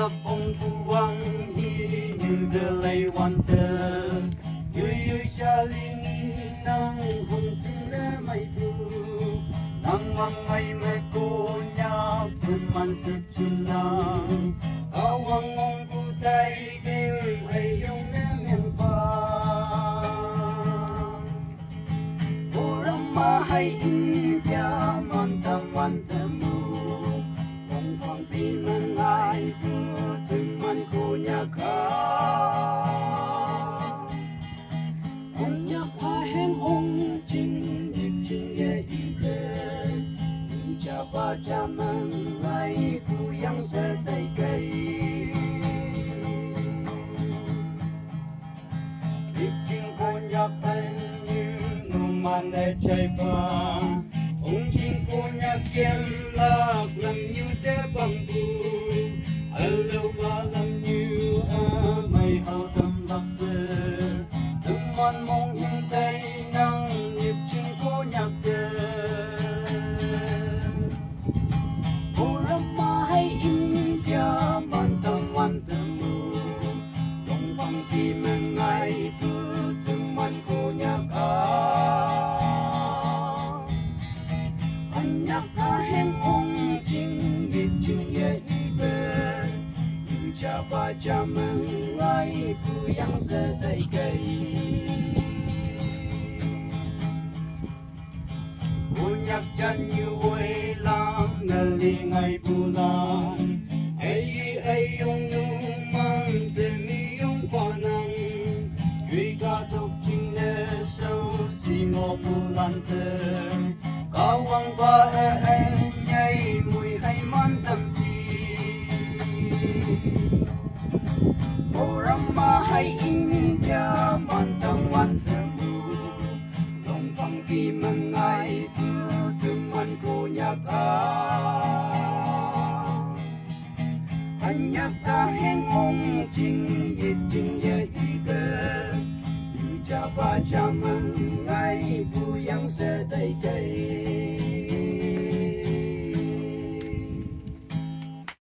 nắp ông buông hi như đưa lấy quan thơ yêu cha linh nang hồng xin mày phu nang mang ngày mẹ cô nhà thun man sụp chun nang áo hoàng ông cụ thay kêu hay yêu miền pha Rama hay India man temu Long phong pi man ai bu tum man ko nya ka Anh nhắc a hen ong chinh dịp chinh ye y de cha ba cha man ai bu yang se tay cây dịp chinh ko nya pen man để chạy vàng ông chim cô nhạc kiếm lạc làm như té bằng bù ở lâu ba làm như mây hao tâm lạc sơ từng man mong hiện tay năng nhịp chim cô nhạc đê cô lâm ma hay India man tâm mù đông vang khi men ngày cứ từng man cô nhạc nhắc ta hen ong chinh dịp chinh ye y bê như cha ba cha mừng ai cứ yang sơ tay cây cô nhắc chân như quê lang ngờ li ngày bù lan ai yong nung mang tên mi yong qua năng duy ca tục chinh lê sâu si ngô bù lan tê cao quang qua nhảy mùi hay man tâm si Rama hay India man tâm long phong kỳ mang ai thương man cô nhạc anh nhắc ta hen ong chinh dịp chinh ye y bê cha ba cha mang ai bu yang se tay cây